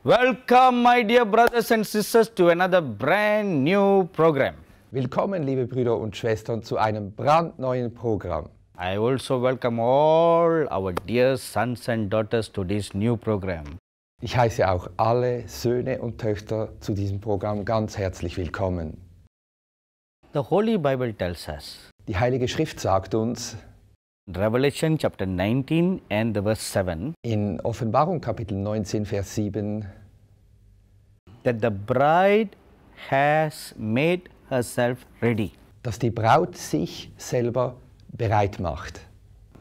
Welcome, my dear brothers and sisters, to another brand new program. Willkommen, liebe Brüder und Schwestern, zu einem brandneuen Programm. I also welcome all our dear sons and daughters to this new program. Ich heiße auch alle Söhne und Töchter zu diesem Programm ganz herzlich willkommen. The Holy Bible tells us, Die Heilige Schrift sagt uns Revelation chapter 19 and the verse 7, in Offenbarung Kapitel 19, Vers 7, that the bride has made herself ready. dass die Braut sich selber bereit macht.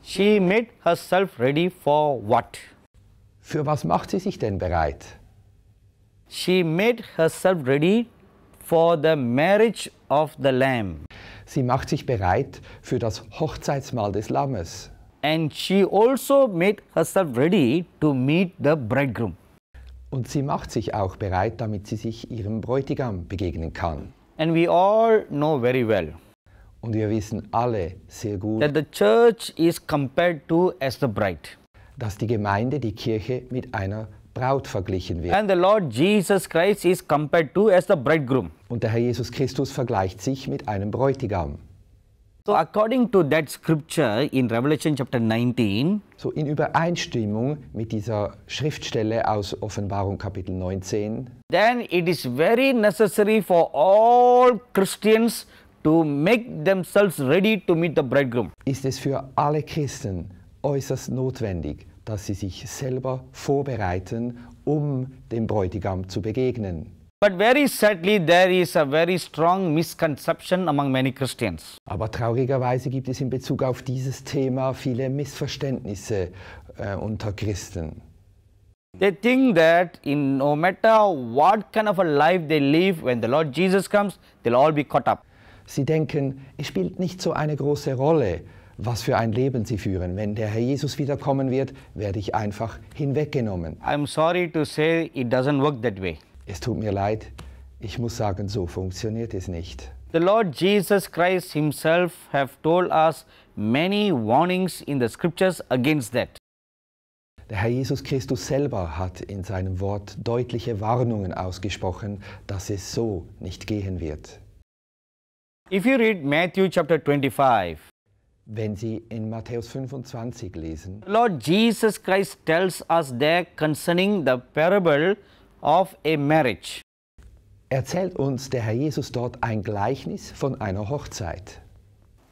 She made herself ready for what? Für was macht sie sich denn bereit? She made herself ready for the marriage of the Lamb. Sie macht sich bereit für das Hochzeitsmahl des Lammes. And she also made herself ready to meet the bridegroom. Und sie macht sich auch bereit, damit sie sich ihrem Bräutigam begegnen kann. And we all know very well Und wir wissen alle sehr gut, that the church is compared to as the bride. dass die Gemeinde, die Kirche, mit einer Braut verglichen wird. And the Lord Jesus Christ is compared to as the bridegroom. Und der Herr Jesus Christus vergleicht sich mit einem Bräutigam. So according to that scripture in Revelation chapter 19, So in Übereinstimmung mit dieser Schriftstelle aus Offenbarung Kapitel 19, then it is very necessary for all Christians to make themselves ready to meet the bridegroom. ist es für alle Christen äußerst notwendig, dass sie sich selber vorbereiten, um dem Bräutigam zu begegnen. But very sadly, there is a very strong misconception among many Christians. Aber traurigerweise gibt es in Bezug auf dieses Thema viele Missverständnisse unter Christen. They think that no matter what kind of a life they live, when the Lord Jesus comes, they'll all be caught up. Sie denken, es spielt nicht so eine große Rolle, was für ein Leben sie führen. Wenn der Herr Jesus wiederkommen wird, werde ich einfach hinweggenommen. I'm sorry to say it doesn't work that way. Es tut mir leid, ich muss sagen, so funktioniert es nicht. The Lord Jesus Christ himself have told us many warnings in the scriptures against that. Der Herr Jesus Christus selber hat in seinem Wort deutliche Warnungen ausgesprochen, dass es so nicht gehen wird. If you read Matthew chapter 25, Wenn Sie in Matthäus 25 lesen, the Lord Jesus Christ tells us there concerning the parable of a marriage. erzählt uns der Herr Jesus dort ein Gleichnis von einer Hochzeit.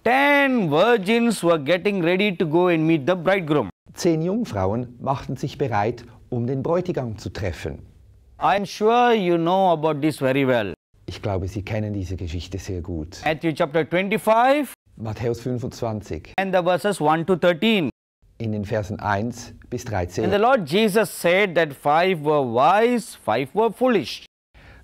10 virgins were getting ready to go and meet the bridegroom. 10 Jungfrauen machten sich bereit, um den Bräutigam zu treffen. I'm sure you know about this very well. Ich glaube, Sie kennen diese Geschichte sehr gut. Matthew chapter 25 Matthäus 25, and the verses 1 to 13. in den Versen 1 bis And the 13. Lord Jesus said that 5 were wise, 5 were foolish.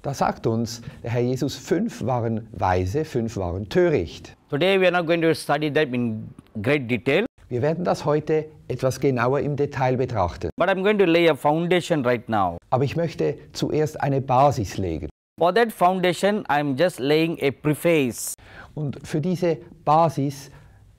Da sagt uns der Herr Jesus, 5 waren weise, 5 waren töricht. Today we are not going to study that in great detail, Wir werden das heute etwas genauer im Detail betrachten. but I'm going to lay a foundation right now. Aber ich möchte zuerst eine Basis legen. For that foundation, I'm just laying a preface. Und für diese Basis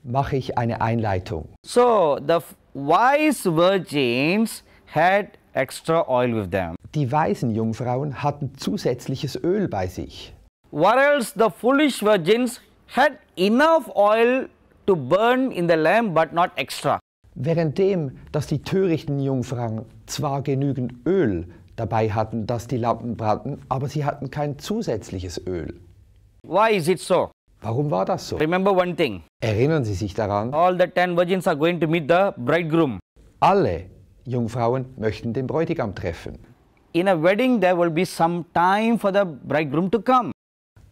mache ich eine Einleitung. So the wise virgins had extra oil with them, Die weisen Jungfrauen hatten zusätzliches Öl bei sich. whereas the foolish virgins had enough oil to burn in the lamp but not extra. Währenddem, dass die törichten Jungfrauen zwar genügend Öl dabei hatten, dass die Lampen brannten, aber sie hatten kein zusätzliches Öl. Why is it so? Warum war das so? Remember one thing, Erinnern Sie sich daran? all the 10 virgins are going to meet the bridegroom. Alle Jungfrauen möchten den Bräutigam treffen. In a wedding, there will be some time for the bridegroom to come.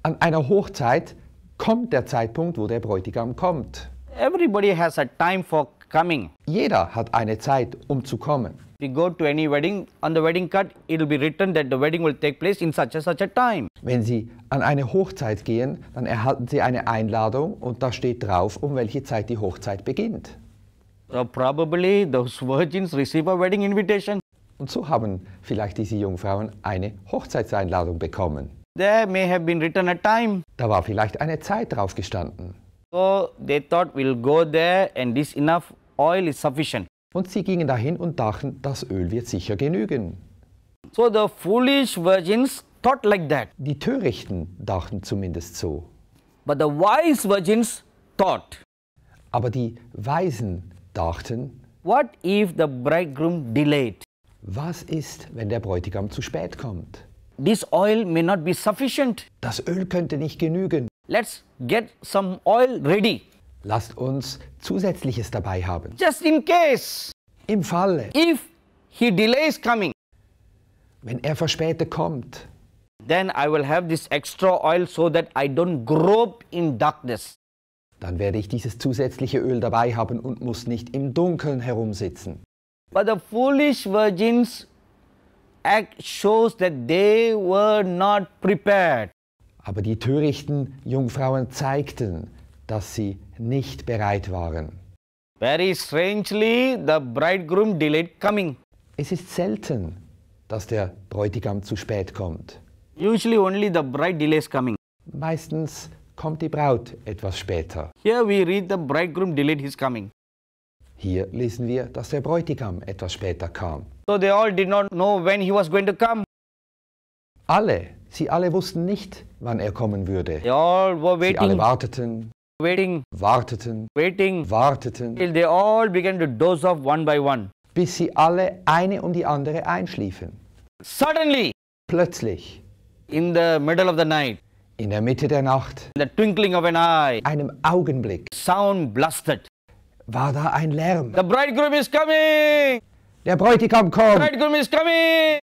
An einer Hochzeit kommt der Zeitpunkt, wo der Bräutigam kommt. Everybody has a time for coming. Jeder hat eine Zeit, um zu kommen. If you go to any wedding, on the wedding card, it will be written that the wedding will take place in such a time. Wenn Sie an eine Hochzeit gehen, dann erhalten Sie eine Einladung und da steht drauf, um welche Zeit die Hochzeit beginnt. So probably those virgins receive a wedding invitation. Und so haben vielleicht diese Jungfrauen eine Hochzeitseinladung bekommen. There may have been written a time. Da war vielleicht eine Zeit drauf gestanden. So they thought we'll go there and this enough oil is sufficient. Und sie gingen dahin und dachten, das Öl wird sicher genügen. So the foolish virgins thought like that. Die Törichten dachten zumindest so. But the wise virgins thought, Aber die Weisen dachten, what if the bridegroom delayed? was ist, wenn der Bräutigam zu spät kommt? This oil may not be sufficient. Das Öl könnte nicht genügen. Let's get some oil ready. Lasst uns Zusätzliches dabei haben. Just in case, Im Falle, if he delays coming, wenn er verspätet kommt, then I will have this extra oil so that I don't grope in darkness. dann werde ich dieses zusätzliche Öl dabei haben und muss nicht im Dunkeln herumsitzen. But the foolish virgins act shows that they were not prepared. Aber die törichten Jungfrauen zeigten, dass sie nicht bereit waren. Very strangely, the bridegroom delayed coming. Es ist selten, dass der Bräutigam zu spät kommt. Usually only the bride delays coming. Meistens kommt die Braut etwas später. Here we read the bridegroom delayed his coming. Hier lesen wir, dass der Bräutigam etwas später kam. So they all did not know when he was going to come. Sie alle wussten nicht, wann er kommen würde. They all were Sie alle waiting, warteten, waiting, warteten, till they all began to doze off one by one. bis sie alle eine um die andere einschliefen. Suddenly, Plötzlich, in the middle of the night, in der Mitte der Nacht, in the twinkling of an eye, einem Augenblick, sound blasted. war da ein Lärm. The bridegroom is coming! Der Bräutigam kommt! Bridegroom is coming!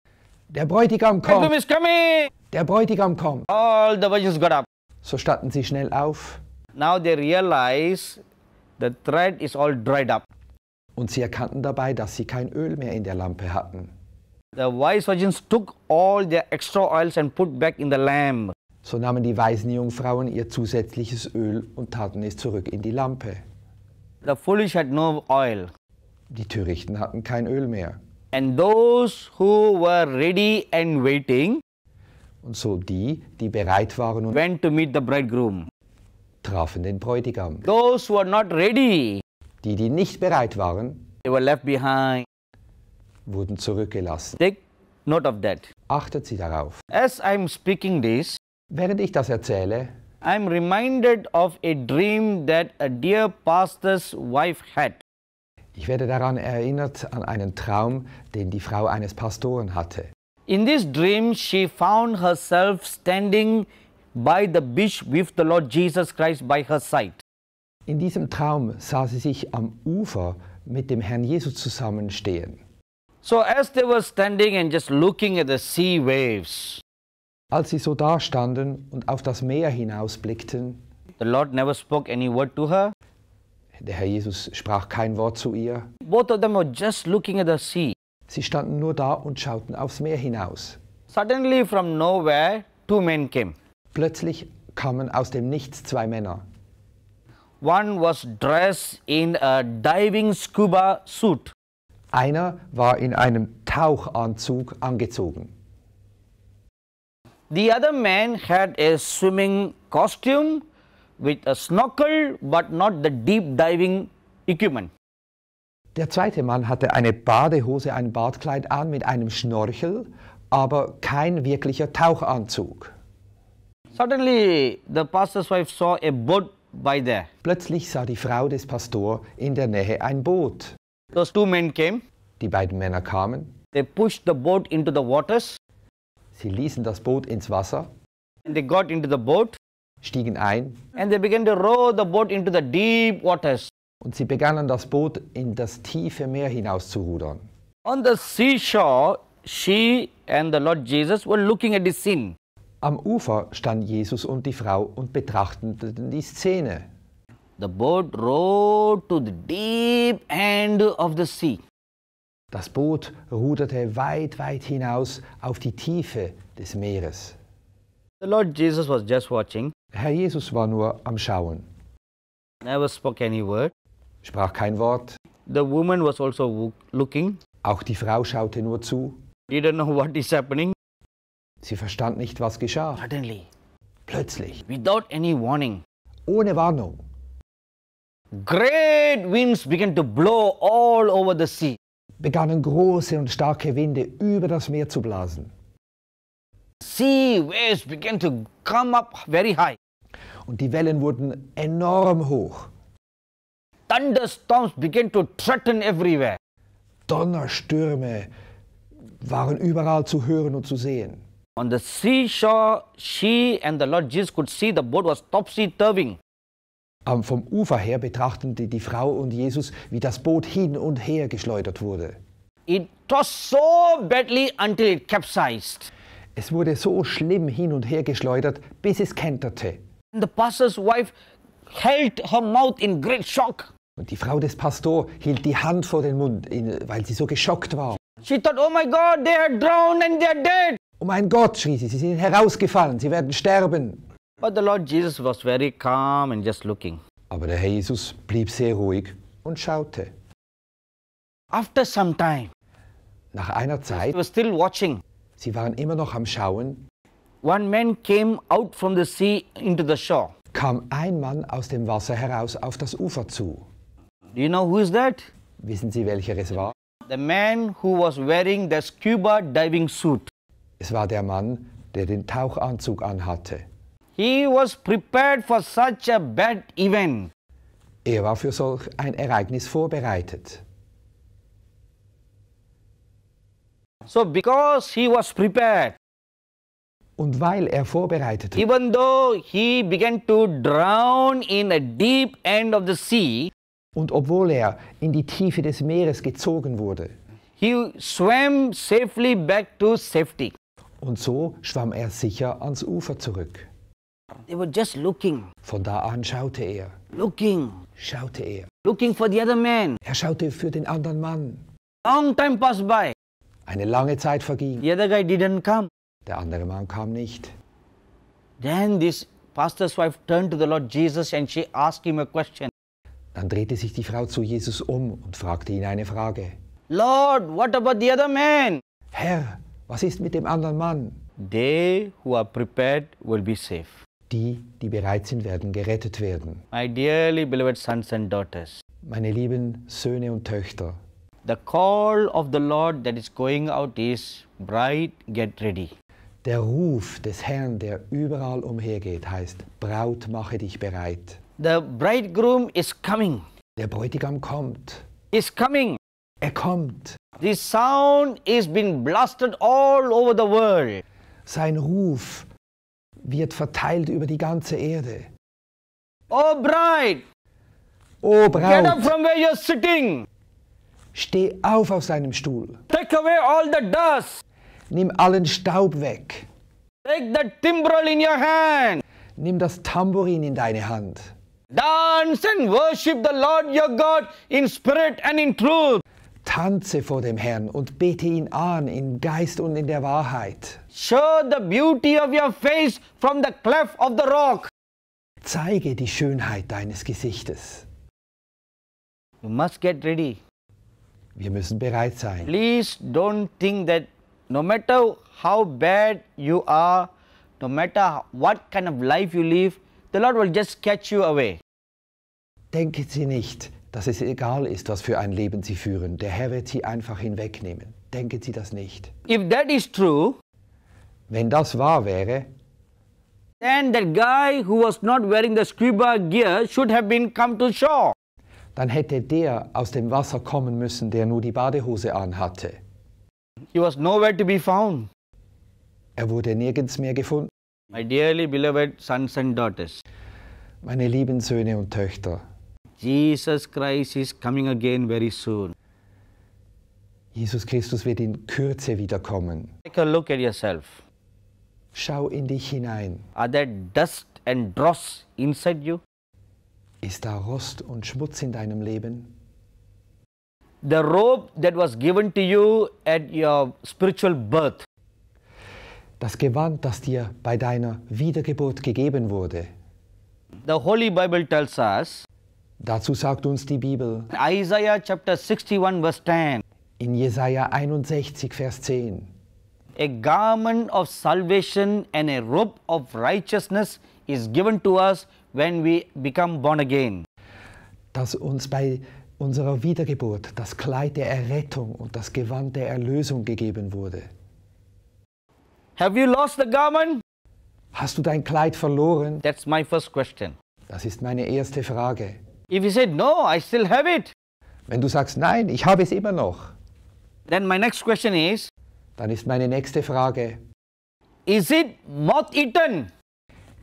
Der Bräutigam Bridegroom kommt! is coming! Der Bräutigam kommt! All the virgins got up. So standen sie schnell auf Now they realize the thread is all dried up. und sie erkannten dabei, dass sie kein Öl mehr in der Lampe hatten. The wise virgins took all their extra oils and put back in the lamp. So nahmen die weisen Jungfrauen ihr zusätzliches Öl und taten es zurück in die Lampe. The foolish had no oil. Die Törichten hatten kein Öl mehr. And those who were ready and waiting Und so die bereit waren und went to meet the bridegroom. trafen den Bräutigam. Those who were not ready, Die nicht bereit waren, they were left behind. wurden zurückgelassen. Take note of that. Achtet sie darauf. As I'm speaking this, Während ich das erzähle, I'm reminded of a dream that a dear pastor's wife had. ich werde daran erinnert an einen Traum, den die Frau eines Pastoren hatte. In this dream, she found herself standing by the beach with the Lord Jesus Christ by her side. In diesem Traum sah sie sich am Ufer mit dem Herrn Jesus zusammenstehen. So as they were standing and just looking at the sea waves, Als sie so dastanden und auf das Meer hinausblickten, the Lord never spoke any word to her. der Herr Jesus sprach kein Wort zu ihr. Both of them were just looking at the sea. Sie standen nur da und schauten aufs Meer hinaus. Suddenly from nowhere, two men came. Plötzlich kamen aus dem Nichts zwei Männer. One was dressed in a diving scuba suit. Einer war in einem Tauchanzug angezogen. The other man had a swimming costume with a snorkel but not the deep diving equipment. Der zweite Mann hatte eine Badehose, ein Badkleid an mit einem Schnorchel, aber kein wirklicher Tauchanzug. Suddenly, the pastor's wife saw a boat by there. Plötzlich sah die Frau des Pastors in der Nähe ein Boot. Those two men came. Die beiden Männer kamen, They pushed the boat into the waters sie ließen das Boot ins Wasser, and they got into the boat stiegen ein and they began to row the boat into the deep waters. und sie begannen das Boot in das tiefe Meer hinaus zu rudern. On the seashore, she and the Lord Jesus were looking at the scene. Am Ufer stand Jesus und die Frau und betrachteten die Szene. The boat rowed to the deep end of the sea. Das Boot ruderte weit, weit hinaus auf die Tiefe des Meeres. The Lord Jesus was just watching, Herr Jesus war nur am Schauen, never spoke any word. sprach kein Wort. The woman was also looking, Auch die Frau schaute nur zu. didn't know what is happening. Sie verstand nicht, was geschah. Suddenly, Plötzlich, without any warning, ohne Warnung, great winds began to blow all over the sea. begannen große und starke Winde über das Meer zu blasen. Sea waves began to come up very high. Und die Wellen wurden enorm hoch. Thunderstorms began to threaten everywhere. Donnerstürme waren überall zu hören und zu sehen. On the seashore, she and the Lord Jesus could see the boat was topsy-turving. Vom Ufer her betrachteten die Frau und Jesus, wie das Boot hin und her geschleudert wurde. It was so badly until it capsized. Es wurde so schlimm hin und her geschleudert, bis es kenterte. And the pastor's wife held her mouth in great shock. Und die Frau des Pastors hielt die Hand vor den Mund, weil sie so geschockt war. She thought, oh my God, they are drowned and they are dead. Oh mein Gott, schrie sie, sie sind herausgefallen, sie werden sterben. But the Lord Jesus was very calm and just looking. Aber der Herr Jesus blieb sehr ruhig und schaute. After some time, Nach einer he Zeit, was still watching. sie waren immer noch am Schauen, One man came out from the sea into the shore. kam ein Mann aus dem Wasser heraus auf das Ufer zu. Do you know who is that? Wissen Sie, welcher es war? The man who was wearing the scuba diving suit. Es war der Mann, der den Tauchanzug anhatte. He was prepared for such a bad event. Er war für solch ein Ereignis vorbereitet. So because he was prepared, Und weil er vorbereitet war, even though he began to drown in a deep end of the sea, und obwohl er in die Tiefe des Meeres gezogen wurde, he swam safely back to safety. und so schwamm er sicher ans Ufer zurück. They were just looking, Von da an schaute er, schaute er. looking for the other man. Er schaute für den anderen Mann. Long time passed by. Eine lange Zeit verging. The other guy didn't come. Der andere Mann kam nicht. Then this pastor's wife turned to the Lord Jesus and she asked him a question. Dann drehte sich die Frau zu Jesus um und fragte ihn eine Frage. Lord, what about the other man? Herr, was ist mit dem anderen Mann? They who are prepared will be safe. Die, die bereit sind, werden gerettet werden. My dearly beloved sons and daughters, Meine lieben Söhne und Töchter, the call of the Lord that is going out is, bride, get ready. der Ruf des Herrn, der überall umhergeht, heißt, Braut, mache dich bereit. The bridegroom is coming. Der Bräutigam kommt. Is coming. Er kommt. The sound is being blasted all over the world. Sein Ruf wird verteilt über die ganze Erde. Oh bride, O get up Braut, from where you're sitting. steh auf aus deinem Stuhl. Take away all the dust. Nimm allen Staub weg. Take the timbrel in your hand. Nimm das Tambourin in deine Hand. Dance and worship the Lord your God in spirit and in truth. Tanze vor dem Herrn und bete ihn an im Geist und in der Wahrheit. Show the beauty of your face from the cleft of the rock. Zeige die Schönheit deines Gesichtes. You must get ready. Wir müssen bereit sein. Please don't think that no matter how bad you are, no matter what kind of life you live, the Lord will just catch you away. Denken Sie nicht, dass es egal ist, was für ein Leben Sie führen. Der Herr wird Sie einfach hinwegnehmen. Denken Sie das nicht. If that is true, Wenn das wahr wäre, then that guy who was not wearing the scuba gear should have been come to shore. dann hätte der aus dem Wasser kommen müssen, der nur die Badehose anhatte. He was nowhere to be found. Er wurde nirgends mehr gefunden. My dearly beloved sons and daughters, Meine lieben Söhne und Töchter, Jesus Christ is coming again very soon. Jesus Christus wird in Kürze wiederkommen. Take a look at yourself. Schau in dich hinein. Are there dust and dross inside you? Ist da Rost und Schmutz in deinem Leben? The robe that was given to you at your spiritual birth, Das Gewand, das dir bei deiner Wiedergeburt gegeben wurde, the Holy Bible tells us, dazu sagt uns die Bibel Isaiah chapter 61 verse 10, in Jesaja 61, Vers 10. a garment of salvation and a robe of righteousness is given to us when we become born again. Dass uns bei unserer Wiedergeburt das Kleid der Errettung und das Gewand der Erlösung gegeben wurde. Have you lost the garment? Hast du dein Kleid verloren? That's my first question. Das ist meine erste Frage. If you said, no, I still have it, Wenn du sagst, nein, ich habe es immer noch, then my next question is, dann ist meine nächste Frage, is it moth-eaten?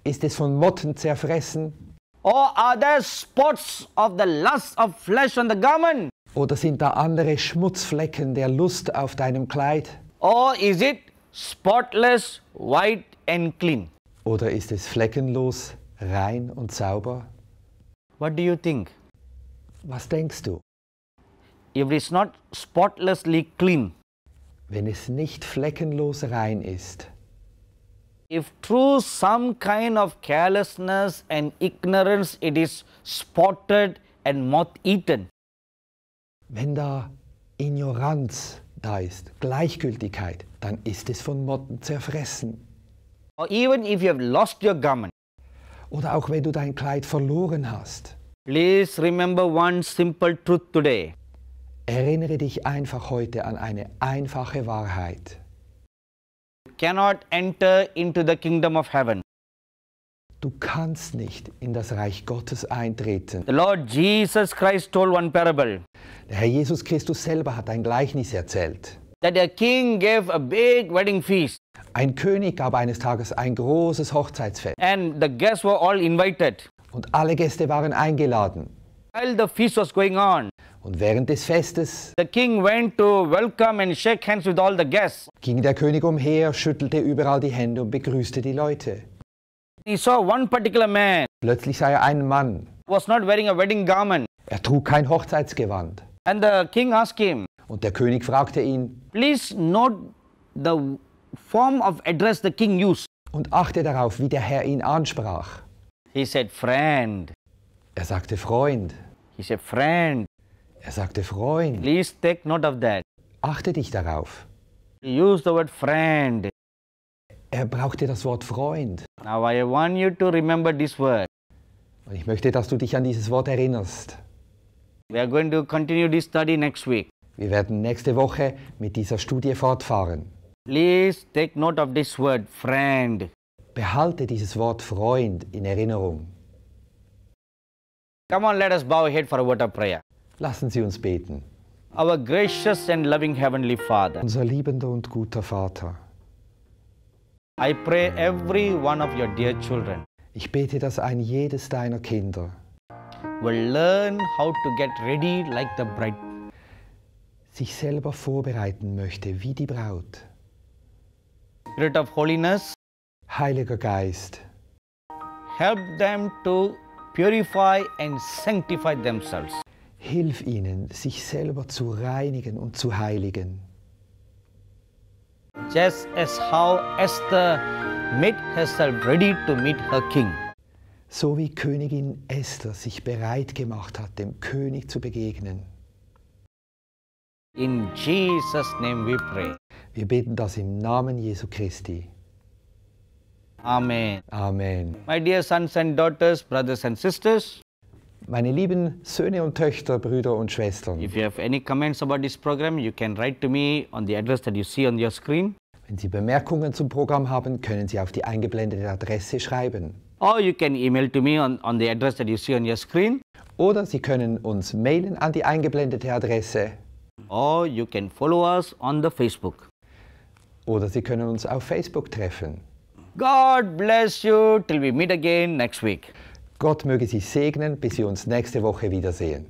ist es von Motten zerfressen? Or are there spots of the lust of flesh on the garment? Oder sind da andere Schmutzflecken der Lust auf deinem Kleid? Or is it spotless, white and clean? Oder ist es fleckenlos, rein und sauber? What do you think? Was denkst du? If it is not spotlessly clean, Wenn es nicht fleckenlos rein ist, if through some kind of carelessness and ignorance it is spotted and moth-eaten, wenn da Ignoranz da ist, Gleichgültigkeit, dann ist es von Motten zerfressen. or even if you have lost your garment, Oder auch wenn du dein Kleid verloren hast, please remember one simple truth today. erinnere dich einfach heute an eine einfache Wahrheit. You cannot enter into the kingdom of heaven. Du kannst nicht in das Reich Gottes eintreten. The Lord Jesus Christ told one parable Der Herr Jesus Christus selber hat ein Gleichnis erzählt. that a king gave a big wedding feast Ein König gab eines Tages ein großes Hochzeitsfest and the guests were all invited. und alle Gäste waren eingeladen. While the feast was going on, Und während des Festes the king went to welcome and shake hands with all the guests. ging der König umher, schüttelte überall die Hände und begrüßte die Leute. He saw one particular man Plötzlich sah er einen Mann. who was not wearing a wedding garment. Er trug kein Hochzeitsgewand. And the king asked him, Und der König fragte ihn, please note the form of address the king used. und achte darauf, wie der Herr ihn ansprach. He said, friend. Er sagte Freund. He said, friend. Er sagte Freund. Please take note of that. Achte dich darauf. He used the word friend. Er brauchte das Wort Freund. Now I want you to remember this word. Und ich möchte, dass du dich an dieses Wort erinnerst. We are going to continue this study next week. Wir werden nächste Woche mit dieser Studie fortfahren. Please take note of this word, friend. Behalte dieses Wort Freund in Erinnerung. Come on, let us bow our head for a word of prayer. Lassen Sie uns beten. Our gracious and loving Heavenly Father, Unser liebender und guter Vater, I pray every one of your dear children ich bete, dass ein jedes deiner Kinder will learn how to get ready like the bride. sich selber vorbereiten möchte wie die Braut. Spirit of holiness, Heiliger Geist, help them to purify and sanctify themselves. hilf ihnen, sich selber zu reinigen und zu heiligen. Just as how Esther made herself ready to meet her king. So wie Königin Esther sich bereit gemacht hat, dem König zu begegnen. In Jesus' name we pray. Wir beten das im Namen Jesu Christi. Amen. Amen. My dear sons and daughters, brothers and sisters, Meine lieben Söhne und Töchter, Brüder und Schwestern, if you have any comments about this program, you can write to me on the address that you see on your screen. wenn Sie Bemerkungen zum Programm haben, können Sie auf die eingeblendete Adresse schreiben. Or you can email to me on the address that you see on your screen. Oder Sie können uns mailen an die eingeblendete Adresse. Or you can follow us on the Facebook. Oder Sie können uns auf Facebook treffen. God bless you till we meet again next week. Gott möge Sie segnen, bis wir uns nächste Woche wiedersehen.